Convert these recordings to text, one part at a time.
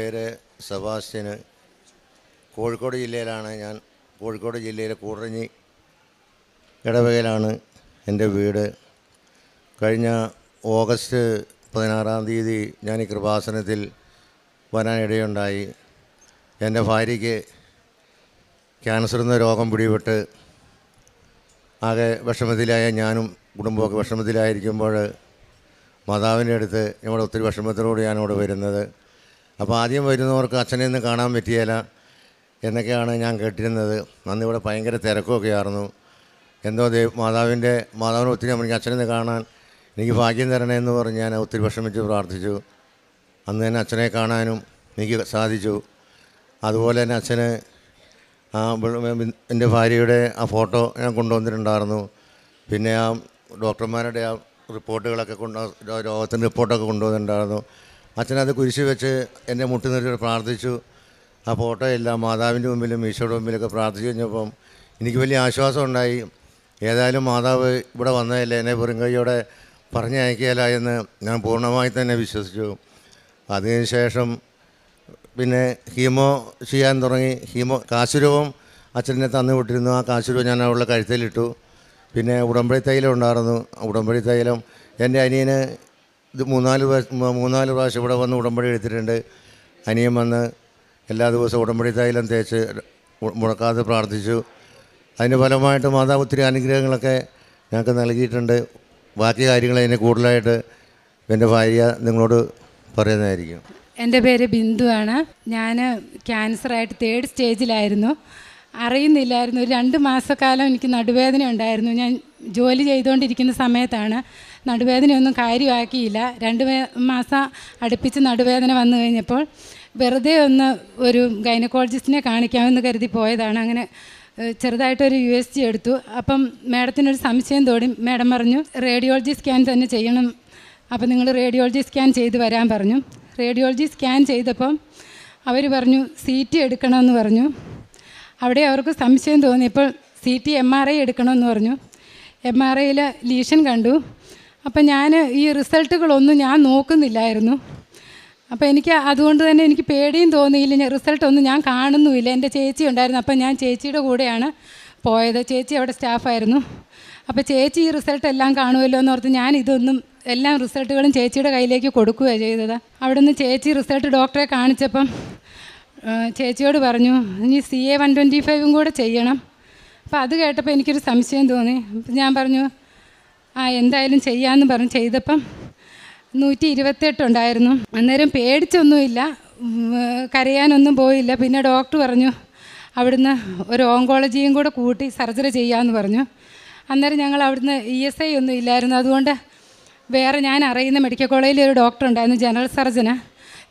പേര് സെബാസ്റ്റ്യന്. കോഴിക്കോട് ജില്ലയിലാണ് ഞാൻ. കോഴിക്കോട് ജില്ലയിലെ കൂടരഞ്ഞി ഇടവകയിലാണ് എൻ്റെ വീട്. കഴിഞ്ഞ ഓഗസ്റ്റ് 16 ഞാൻ ഈ കൃപാസനത്തിൽ വരാനിടയുണ്ടായി. എൻ്റെ ഭാര്യയ്ക്ക് ക്യാൻസർ എന്ന രോഗം പിടിപെട്ട് ആകെ വിഷമത്തിലായ ഞാനും കുടുംബമൊക്കെ വിഷമത്തിലായിരിക്കുമ്പോൾ മാതാവിൻ്റെ അടുത്ത് ഞങ്ങളുടെ ഒത്തിരി വിഷമത്തിലൂടെ ഞാനിവിടെ വരുന്നത്. അപ്പോൾ ആദ്യം വരുന്നവർക്ക് അച്ഛനെ ഒന്നും കാണാൻ പറ്റിയില്ല എന്നൊക്കെയാണ് ഞാൻ കേട്ടിരുന്നത്. അന്ന് ഇവിടെ ഭയങ്കര തിരക്കൊക്കെ ആയിരുന്നു. എന്തോ മാതാവിനെ ഒത്തിരി എനിക്ക് അച്ഛനെ കാണാൻ എനിക്ക് ഭാഗ്യം തരണേന്ന് പറഞ്ഞ് ഞാൻ ഒത്തിരി വിഷമിച്ച് പ്രാർത്ഥിച്ചു. അന്ന് തന്നെ അച്ഛനെ കാണാനും എനിക്ക് സാധിച്ചു. അതുപോലെ തന്നെ അച്ഛന് എൻ്റെ ഭാര്യയുടെ ആ ഫോട്ടോ ഞാൻ കൊണ്ടുവന്നിട്ടുണ്ടായിരുന്നു. പിന്നെ ആ ഡോക്ടർമാരുടെ ആ റിപ്പോർട്ടുകളൊക്കെ രോഗത്തിൻ്റെ റിപ്പോർട്ടൊക്കെ കൊണ്ടുവന്നിട്ടുണ്ടായിരുന്നു. അച്ഛനത് കുരിശ് വെച്ച് എൻ്റെ മുട്ടി നിർത്തി പ്രാർത്ഥിച്ചു. ആ ഫോട്ടോ എല്ലാം മാതാവിൻ്റെ മുമ്പിലും ഈശോയുടെ മുമ്പിലൊക്കെ പ്രാർത്ഥിച്ചു കഴിഞ്ഞപ്പം എനിക്ക് വലിയ ആശ്വാസം ഉണ്ടായി. ഏതായാലും മാതാവ് ഇവിടെ വന്നതല്ലേ, എന്നെ വെറും കൈയോടെ പറഞ്ഞയക്കുകയില്ല എന്ന് ഞാൻ പൂർണ്ണമായി തന്നെ വിശ്വസിച്ചു. അതിനുശേഷം പിന്നെ ഹീമോ ചെയ്യാൻ തുടങ്ങി. കാശുരൂപം അച്ഛനെ തന്നു വിട്ടിരുന്നു. ആ കാശുരൂപം ഞാൻ അവളുടെ കഴുത്തിലിട്ടു. പിന്നെ ഉടമ്പടി തൈലം ഉണ്ടായിരുന്നു. ഉടമ്പടി തൈലം എൻ്റെ അനിയന് ഇത് മൂന്നാല് പ്രാവശ്യം ഇവിടെ വന്ന് ഉടമ്പടി എടുത്തിട്ടുണ്ട്. അനിയൻ വന്ന് എല്ലാ ദിവസവും ഉടമ്പടി തൈലം തേച്ച് മുടക്കാതെ പ്രാർത്ഥിച്ചു. അതിൻ്റെ ഫലമായിട്ട് മാതാവ് ഒത്തിരി അനുഗ്രഹങ്ങളൊക്കെ ഞങ്ങൾക്ക് നൽകിയിട്ടുണ്ട്. ബാക്കി കാര്യങ്ങൾ അതിനെ കൂടുതലായിട്ട് എൻ്റെ ഭാര്യ നിങ്ങളോട് പറയുന്നതായിരിക്കും. എൻ്റെ പേര് ബിന്ദുവാണ്. ഞാൻ ക്യാൻസറായിട്ട് 3rd സ്റ്റേജിലായിരുന്നു. അറിയുന്നില്ലായിരുന്നു. ഒരു 2 മാസക്കാലം എനിക്ക് നടുവേദന ഉണ്ടായിരുന്നു. ഞാൻ ജോലി ചെയ്തുകൊണ്ടിരിക്കുന്ന സമയത്താണ്. നടുവേദനയൊന്നും കാര്യമാക്കിയില്ല. 2 മാസം അടുപ്പിച്ച് നടുവേദന വന്നു കഴിഞ്ഞപ്പോൾ വെറുതെ ഒരു ഗൈനക്കോളജിസ്റ്റിനെ കാണിക്കാമെന്ന് കരുതി പോയതാണ്. അങ്ങനെ ചെറുതായിട്ടൊരു USG എടുത്തു. അപ്പം മാഡത്തിനൊരു സംശയം തോന്നി. മാഡം പറഞ്ഞു റേഡിയോളജി സ്കാൻ തന്നെ ചെയ്യണം, അപ്പം നിങ്ങൾ റേഡിയോളജി സ്കാൻ ചെയ്ത് വരാൻ പറഞ്ഞു. റേഡിയോളജി സ്കാൻ ചെയ്തപ്പം അവർ പറഞ്ഞു CT എടുക്കണമെന്ന് പറഞ്ഞു. അവിടെ അവർക്ക് സംശയം തോന്നിയപ്പോൾ CT MRI എടുക്കണമെന്ന് പറഞ്ഞു. MRIയിൽ ലീഷൻ കണ്ടു. അപ്പം ഞാൻ ഈ റിസൾട്ടുകളൊന്നും ഞാൻ നോക്കുന്നില്ലായിരുന്നു. അപ്പോൾ എനിക്ക് അതുകൊണ്ട് തന്നെ എനിക്ക് പേടിയും തോന്നിയില്ല. റിസൾട്ടൊന്നും ഞാൻ കാണുന്നുമില്ല. എൻ്റെ ചേച്ചി ഉണ്ടായിരുന്നു. അപ്പം ഞാൻ ചേച്ചിയുടെ കൂടെയാണ് പോയത്. ചേച്ചി അവിടെ സ്റ്റാഫായിരുന്നു. അപ്പോൾ ചേച്ചി ഈ റിസൾട്ട് എല്ലാം കാണുമല്ലോ എന്നോർത്ത് ഞാൻ എല്ലാ റിസൾട്ടുകളും ചേച്ചിയുടെ കയ്യിലേക്ക് കൊടുക്കുകയാണ് ചെയ്തത്. അവിടെ നിന്ന് ചേച്ചി റിസൾട്ട് ഡോക്ടറെ കാണിച്ചപ്പം ചേച്ചിയോട് പറഞ്ഞു ഇനി CA 125 കൂടെ ചെയ്യണം. അപ്പോൾ അത് കേട്ടപ്പോൾ എനിക്കൊരു സംശയം തോന്നി. ഞാൻ പറഞ്ഞു എന്തായാലും ചെയ്യാമെന്ന് പറഞ്ഞു. ചെയ്തപ്പം 128 ഉണ്ടായിരുന്നു. അന്നേരം പേടിച്ചൊന്നുമില്ല, കരയാനൊന്നും പോയില്ല. പിന്നെ ഡോക്ടർ പറഞ്ഞു അവിടുന്ന് ഒരു ഓങ്കോളജിയും കൂടെ കൂട്ടി സർജറി ചെയ്യാമെന്ന് പറഞ്ഞു. അന്നേരം ഞങ്ങൾ അവിടുന്ന് ESI ഒന്നും ഇല്ലായിരുന്നു. അതുകൊണ്ട് വേറെ ഞാൻ അറിയുന്ന മെഡിക്കൽ കോളേജിൽ ഒരു ഡോക്ടർ ഉണ്ടായിരുന്നു,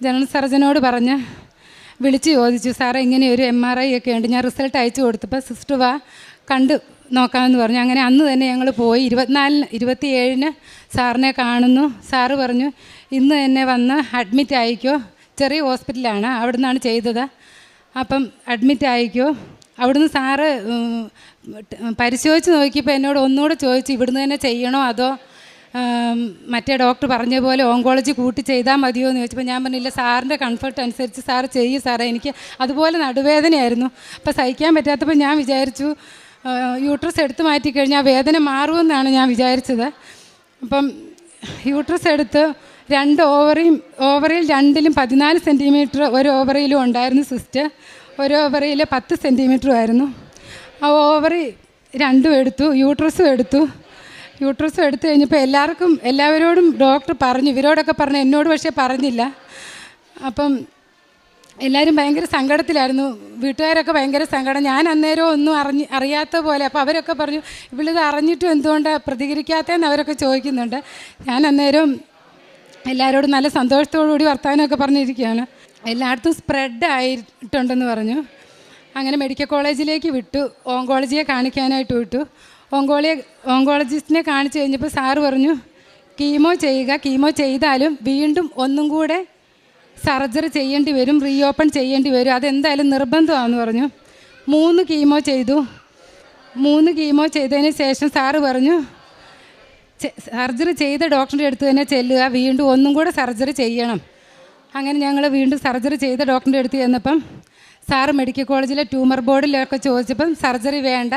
ജനറൽ സർജനോട് പറഞ്ഞ് വിളിച്ച് ചോദിച്ചു, സാറേ ഇങ്ങനെ ഒരു MRI ഒക്കെ ഉണ്ട്. ഞാൻ റിസൾട്ട് അയച്ചു കൊടുത്തപ്പോൾ സിസ്റ്റർ കണ്ട് നോക്കാമെന്ന് പറഞ്ഞു. അങ്ങനെ അന്ന് തന്നെ ഞങ്ങൾ പോയി. 27-ന് സാറിനെ കാണുന്നു. സാറ് പറഞ്ഞു ഇന്ന് തന്നെ വന്ന് അഡ്മിറ്റ് ആയിക്കോ. ചെറിയ ഹോസ്പിറ്റലാണ്, അവിടെ നിന്നാണ് ചെയ്തത്. അപ്പം അഡ്മിറ്റ് ആയിക്കോ. അവിടുന്ന് സാറ് പരിശോധിച്ച് നോക്കിയപ്പോൾ എന്നോട് ഒന്നുകൂടെ ചോദിച്ചു ഇവിടുന്ന് തന്നെ ചെയ്യണോ അതോ മറ്റേ ഡോക്ടർ പറഞ്ഞ പോലെ ഓങ്കോളജി കൂട്ടി ചെയ്താൽ മതിയോ എന്ന് ചോദിച്ചപ്പോൾ ഞാൻ പറഞ്ഞില്ല, സാറിൻ്റെ കംഫർട്ട് അനുസരിച്ച് സാറ് ചെയ്യും സാറേ. എനിക്ക് അതുപോലെ നടുവേദനയായിരുന്നു. അപ്പോൾ സഹിക്കാൻ പറ്റാത്തപ്പോൾ ഞാൻ വിചാരിച്ചു യൂട്രസ് എടുത്ത് മാറ്റിക്കഴിഞ്ഞാൽ വേദന മാറുമെന്നാണ് ഞാൻ വിചാരിച്ചത്. അപ്പം യൂട്രസ് എടുത്ത് 2 ഓവറിയിൽ 2ലും 14 സെൻറ്റിമീറ്റർ, ഒരു ഓവറിയിലും ഉണ്ടായിരുന്നു സിസ്റ്റ്. ഒരു ഓവറിയിൽ 10 സെൻറ്റിമീറ്ററും ആയിരുന്നു. ആ ഓവറി 2ഉം എടുത്തു, യൂട്രസും എടുത്തു കഴിഞ്ഞപ്പോൾ എല്ലാവരോടും ഡോക്ടർ പറഞ്ഞു, ഇവരോടൊക്കെ പറഞ്ഞു, എന്നോട് പക്ഷേ പറഞ്ഞില്ല. അപ്പം എല്ലാവരും ഭയങ്കര സങ്കടത്തിലായിരുന്നു. വീട്ടുകാരൊക്കെ ഭയങ്കര സങ്കടം. ഞാൻ അന്നേരം ഒന്നും അറിയാത്ത പോലെ. അപ്പോൾ അവരൊക്കെ പറഞ്ഞു ഇവളിത് അറിഞ്ഞിട്ടും എന്തുകൊണ്ടാണ് പ്രതികരിക്കാത്തതെന്ന് അവരൊക്കെ ചോദിക്കുന്നുണ്ട്. ഞാൻ അന്നേരം എല്ലാവരോടും നല്ല സന്തോഷത്തോടുകൂടി വർത്തമാനമൊക്കെ പറഞ്ഞിരിക്കുകയാണ്. എല്ലായിടത്തും സ്പ്രെഡ് ആയിട്ടുണ്ടെന്ന് പറഞ്ഞു. അങ്ങനെ മെഡിക്കൽ കോളേജിലേക്ക് വിട്ടു. ഓങ്കോളജിയെ കാണിക്കാനായിട്ട് വിട്ടു. ഓങ്കോളജിസ്റ്റിനെ കാണിച്ചു കഴിഞ്ഞപ്പോൾ സാറ് പറഞ്ഞു കീമോ ചെയ്യുക. കീമോ ചെയ്താലും വീണ്ടും ഒന്നും കൂടെ സർജറി ചെയ്യേണ്ടി വരും, റീഓപ്പൺ ചെയ്യേണ്ടി വരും, അതെന്തായാലും നിർബന്ധമാണെന്ന് പറഞ്ഞു. 3 കീമോ ചെയ്തു. 3 കീമോ ചെയ്തതിന് ശേഷം സാറ് പറഞ്ഞു സർജറി ചെയ്ത ഡോക്ടറിൻ്റെ അടുത്ത് തന്നെ ചെല്ലുക, വീണ്ടും ഒന്നും കൂടെ സർജറി ചെയ്യണം. അങ്ങനെ ഞങ്ങൾ വീണ്ടും സർജറി ചെയ്ത ഡോക്ടറിൻ്റെ അടുത്ത് ചെന്നപ്പം സാറ് മെഡിക്കൽ കോളേജിലെ ട്യൂമർ ബോർഡിലൊക്കെ ചോദിച്ചപ്പം സർജറി വേണ്ട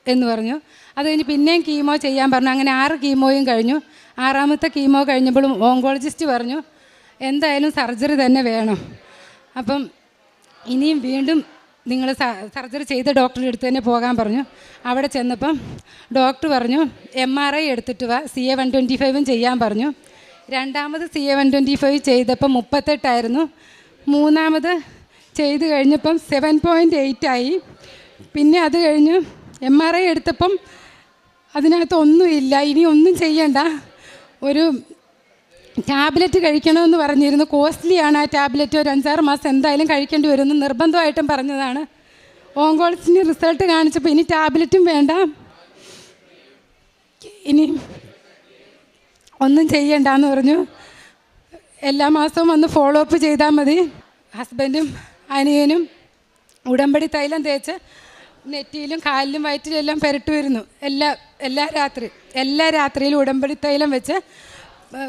എന്ന് പറഞ്ഞു. അത് കഴിഞ്ഞ് പിന്നെയും കീമോ ചെയ്യാൻ പറഞ്ഞു. അങ്ങനെ 6 കീമോയും കഴിഞ്ഞു. 6ാമത്തെ കീമോ കഴിഞ്ഞപ്പോഴും ഓങ്കോളജിസ്റ്റ് പറഞ്ഞു എന്തായാലും സർജറി തന്നെ വേണം. അപ്പം ഇനിയും വീണ്ടും നിങ്ങൾ സർജറി ചെയ്ത ഡോക്ടറുടെ അടുത്ത് തന്നെ പോകാൻ പറഞ്ഞു. അവിടെ ചെന്നപ്പം ഡോക്ടർ പറഞ്ഞു MRI എടുത്തിട്ട് വാ, CA-125 ചെയ്യാൻ പറഞ്ഞു. 2ാമത് CA-125 ചെയ്തപ്പം 38 3ാമത് ചെയ്ത് കഴിഞ്ഞപ്പം 7.8 ആയി. പിന്നെ അത് കഴിഞ്ഞ് MRI എടുത്തപ്പം അതിനകത്ത് ഒന്നുമില്ല. ഇനി ഒന്നും ചെയ്യണ്ട, ഒരു ടാബ്ലറ്റ് കഴിക്കണമെന്ന് പറഞ്ഞിരുന്നു. കോസ്റ്റ്ലിയാണ് ആ ടാബ്ലറ്റ്. ഒരു 5-6 മാസം എന്തായാലും കഴിക്കേണ്ടി വരുമെന്ന് നിർബന്ധമായിട്ടും പറഞ്ഞതാണ്. ഓങ്കോളജിസ്റ്റിന് റിസൾട്ട് കാണിച്ചപ്പോൾ ഇനി ടാബ്ലറ്റും വേണ്ട, ഇനി ഒന്നും ചെയ്യണ്ടെന്ന് പറഞ്ഞു. എല്ലാ മാസവും വന്ന് ഫോളോ അപ്പ് ചെയ്താൽ മതി. ഹസ്ബൻഡും അനിയനും ഉടമ്പടി തൈലം തേച്ച് നെറ്റിയിലും കാലിലും വയറ്റിലും എല്ലാം പുരട്ടുമായിരുന്നു. എല്ലാ രാത്രിയിലും ഉടമ്പടി തൈലം വെച്ച്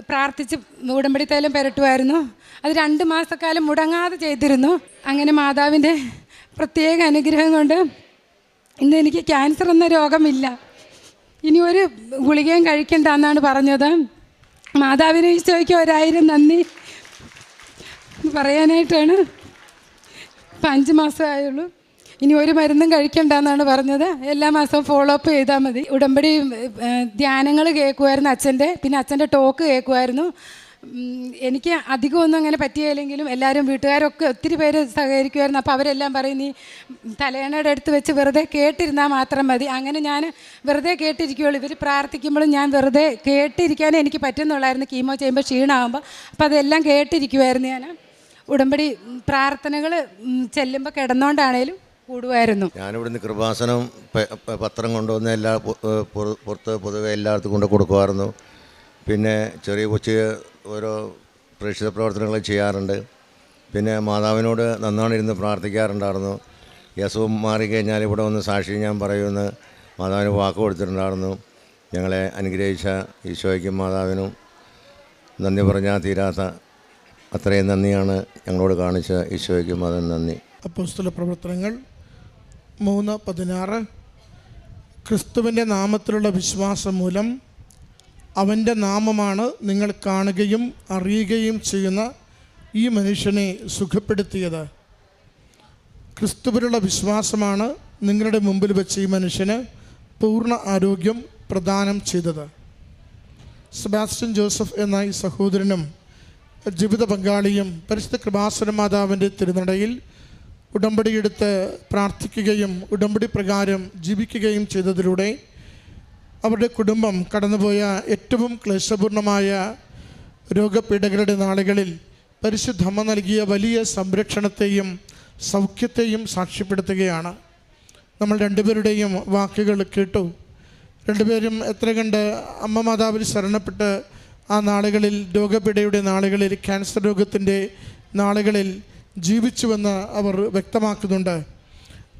പ്രാർത്ഥിച്ച് ഉടമ്പടി തൈലം പുരട്ടുമായിരുന്നു. അത് 2 മാസക്കാലം മുടങ്ങാതെ ചെയ്തിരുന്നു. അങ്ങനെ മാതാവിൻ്റെ പ്രത്യേക അനുഗ്രഹം കൊണ്ട് ഇന്ന് എനിക്ക് ക്യാൻസർ എന്ന രോഗമില്ല. ഇനി ഒരു ഗുളികയും കഴിക്കണ്ട എന്നാണ് പറഞ്ഞത്. മാതാവിനെ ഈശോയ്ക്ക് 1000 നന്ദി പറയാനായിട്ടാണ്. ഇപ്പം 5 മാസമായുള്ളൂ. ഇനി ഒരു മരുന്നും കഴിക്കണ്ടെന്നാണ് പറഞ്ഞത്. എല്ലാ മാസവും ഫോളോ അപ്പ് ചെയ്താൽ മതി. ഉടമ്പടി ധ്യാനങ്ങൾ കേൾക്കുമായിരുന്നു അച്ഛൻ്റെ. പിന്നെ അച്ഛൻ്റെ ടോക്ക് കേൾക്കുമായിരുന്നു. എനിക്ക് അധികമൊന്നും അങ്ങനെ പറ്റിയില്ലെങ്കിലും എല്ലാവരും വീട്ടുകാരൊക്കെ ഒത്തിരി പേര് സഹകരിക്കുമായിരുന്നു. അപ്പോൾ അവരെല്ലാം പറയും നീ തലയണയുടെ അടുത്ത് വെച്ച് വെറുതെ കേട്ടിരുന്നാൽ മാത്രം മതി. അങ്ങനെ ഞാൻ വെറുതെ കേട്ടിരിക്കുകയുള്ളൂ. ഇവർ പ്രാർത്ഥിക്കുമ്പോഴും ഞാൻ വെറുതെ കേട്ടിരിക്കാനേ എനിക്ക് പറ്റുന്നുള്ളായിരുന്നു. കീമോ ചെയ്യുമ്പോൾ ക്ഷീണമാകുമ്പോൾ അപ്പോൾ അതെല്ലാം കേട്ടിരിക്കുമായിരുന്നു. ഞാൻ ഉടമ്പടി പ്രാർത്ഥനകൾ ചെല്ലുമ്പോൾ കിടന്നുകൊണ്ടാണേലും കൂടുമായിരുന്നു. ഞാനിവിടുന്ന് കൃപാസനം പത്രം കൊണ്ടുവന്ന് പുറത്ത് പൊതുവെ എല്ലായിടത്തും കൊണ്ട് കൊടുക്കുമായിരുന്നു. പിന്നെ ചെറിയ കൊച്ചു ഓരോ പ്രേക്ഷിത പ്രവർത്തനങ്ങൾ ചെയ്യാറുണ്ട്. പിന്നെ മാതാവിനോട് നന്നാണിരുന്ന് പ്രാർത്ഥിക്കാറുണ്ടായിരുന്നു. ഈ അസുഖം മാറിക്കഴിഞ്ഞാൽ ഇവിടെ വന്ന് സാക്ഷി ഞാൻ പറയുമെന്ന് മാതാവിന് വാക്ക് കൊടുത്തിട്ടുണ്ടായിരുന്നു. ഞങ്ങളെ അനുഗ്രഹിച്ച ഈശോയ്ക്കും മാതാവിനും നന്ദി പറഞ്ഞാൽ തീരാത്ത അത്രയും നന്ദിയാണ് ഞങ്ങളോട് കാണിച്ച ഈശോയ്ക്കും അതിന് നന്ദി. അപ്പോസ്തല പ്രവർത്തനങ്ങൾ 3:16 ക്രിസ്തുവിൻ്റെ നാമത്തിലുള്ള വിശ്വാസം മൂലം അവൻ്റെ നാമമാണ് നിങ്ങൾ കാണുകയും അറിയുകയും ചെയ്യുന്ന ഈ മനുഷ്യനെ സുഖപ്പെടുത്തിയത്. ക്രിസ്തുവിലുള്ള വിശ്വാസമാണ് നിങ്ങളുടെ മുമ്പിൽ വെച്ച് ഈ മനുഷ്യന് പൂർണ്ണ ആരോഗ്യം പ്രദാനം ചെയ്തത്. സെബാസ്റ്റ്യൻ ജോസഫ് എന്ന ഈ സഹോദരനും ജീവിത പങ്കാളിയും പരിശുദ്ധ കൃപാസന മാതാവിൻ്റെ തിരുനടയിൽ ഉടമ്പടിയെടുത്ത് പ്രാർത്ഥിക്കുകയും ഉടമ്പടി പ്രകാരം ജീവിക്കുകയും ചെയ്തതിലൂടെ അവരുടെ കുടുംബം കടന്നുപോയ ഏറ്റവും ക്ലേശപൂർണമായ രോഗപീഠകളുടെ നാളുകളിൽ പരിശുദ്ധമ്മ നൽകിയ വലിയ സംരക്ഷണത്തെയും സൗഖ്യത്തെയും സാക്ഷ്യപ്പെടുത്തുകയാണ്. നമ്മൾ രണ്ടുപേരുടെയും വാക്കുകൾ കേട്ടു. രണ്ടുപേരും എത്ര കണ്ട് അമ്മ മാതാവിൽ ശരണപ്പെട്ട് ആ നാളുകളിൽ രോഗപീഠയുടെ നാളുകളിൽ ക്യാൻസർ രോഗത്തിൻ്റെ നാളുകളിൽ ജീവിച്ചുവെന്ന് അവർ വ്യക്തമാക്കുന്നുണ്ട്.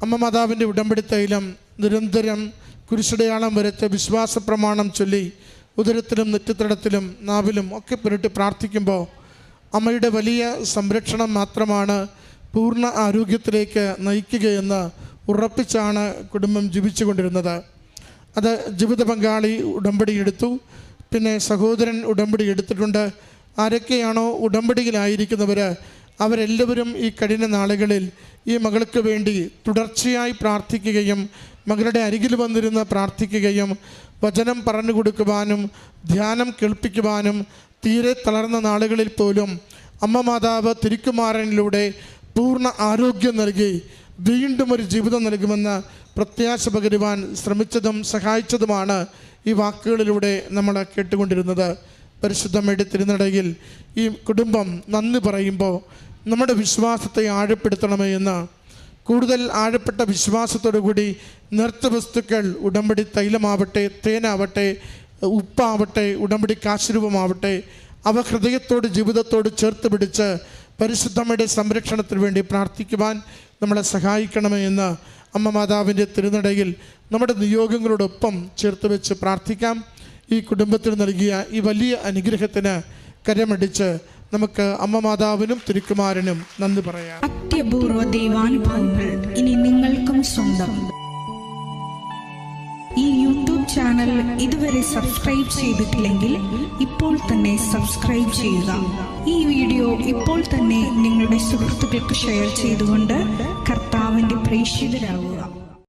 അമ്മ മാതാവിൻ്റെ ഉടമ്പടി തൈലം നിരന്തരം കുരിശടയാളം വരച്ച് വിശ്വാസ പ്രമാണം ചൊല്ലി ഉദരത്തിലും നെറ്റിത്തടത്തിലും നാവിലും ഒക്കെ പുരട്ടി പ്രാർത്ഥിക്കുമ്പോൾ അമ്മയുടെ വലിയ സംരക്ഷണം മാത്രമാണ് പൂർണ്ണ ആരോഗ്യത്തിലേക്ക് നയിക്കുകയെന്ന് ഉറപ്പിച്ചാണ് കുടുംബം ജീവിച്ചു കൊണ്ടിരുന്നത്. അത് ജീവിത പങ്കാളി ഉടമ്പടി എടുത്തു. പിന്നെ സഹോദരൻ ഉടമ്പടി എടുത്തിട്ടുണ്ട്. ആരൊക്കെയാണോ ഉടമ്പടിയിലായിരിക്കുന്നവർ അവരെല്ലാവരും ഈ കഠിന നാളുകളിൽ ഈ മകൾക്ക് വേണ്ടി തുടർച്ചയായി പ്രാർത്ഥിക്കുകയും മകളുടെ അരികിൽ വന്നിരുന്ന് പ്രാർത്ഥിക്കുകയും വചനം പറഞ്ഞു കൊടുക്കുവാനും ധ്യാനം കേൾപ്പിക്കുവാനും തീരെ തളർന്ന നാളുകളിൽ പോലും അമ്മ മാതാവ് തിരുക്കുമാരനിലൂടെ പൂർണ്ണ ആരോഗ്യം നൽകി വീണ്ടും ഒരു ജീവിതം നൽകുമെന്ന് പ്രത്യാശ പകരുവാൻ ശ്രമിച്ചതും സഹായിച്ചതുമാണ് ഈ വാക്കുകളിലൂടെ നമ്മൾ കേട്ടുകൊണ്ടിരുന്നത്. പരിശുദ്ധമ്മയുടെ തിരുനടയിൽ ഈ കുടുംബം നന്ദി പറയുമ്പോൾ നമ്മുടെ വിശ്വാസത്തെ ആഴപ്പെടുത്തണമേ എന്ന് കൂടുതൽ ആഴപ്പെട്ട വിശ്വാസത്തോടു കൂടി നൃത്തവസ്തുക്കൾ ഉടമ്പടി തൈലമാവട്ടെ, തേനാവട്ടെ, ഉപ്പാവട്ടെ, ഉടമ്പടി കാശുരൂപമാവട്ടെ അവ ഹൃദയത്തോട് ജീവിതത്തോട് ചേർത്ത് പിടിച്ച് പരിശുദ്ധമ്മയുടെ സംരക്ഷണത്തിന് വേണ്ടി പ്രാർത്ഥിക്കുവാൻ നമ്മളെ സഹായിക്കണമേ എന്ന് അമ്മ മാതാവിൻ്റെ തിരുനടയിൽ നമ്മുടെ നിയോഗങ്ങളോടൊപ്പം ചേർത്ത് വെച്ച് പ്രാർത്ഥിക്കാം. ഈ കുടുംബത്തിന് നൽകിയ ഈ വലിയ അനുഗ്രഹത്തിന് കരമടിച്ച് നമുക്ക് അമ്മ മാതാവിനും തിരുക്കുമാരനും നന്ദി പറയാം. അത്യപൂർവ ദൈവാനുഭവങ്ങൾ ഇനി നിങ്ങൾക്കും സ്വന്തം. ഈ യൂട്യൂബ് ചാനൽ ഇതുവരെ സബ്സ്ക്രൈബ് ചെയ്തിട്ടില്ലെങ്കിൽ ഇപ്പോൾ തന്നെ സബ്സ്ക്രൈബ് ചെയ്യുക. ഈ വീഡിയോ ഇപ്പോൾ തന്നെ നിങ്ങളുടെ സുഹൃത്തുക്കൾക്ക് ഷെയർ ചെയ്തുകൊണ്ട് കർത്താവിൻ്റെ പ്രേക്ഷിതരാകുക.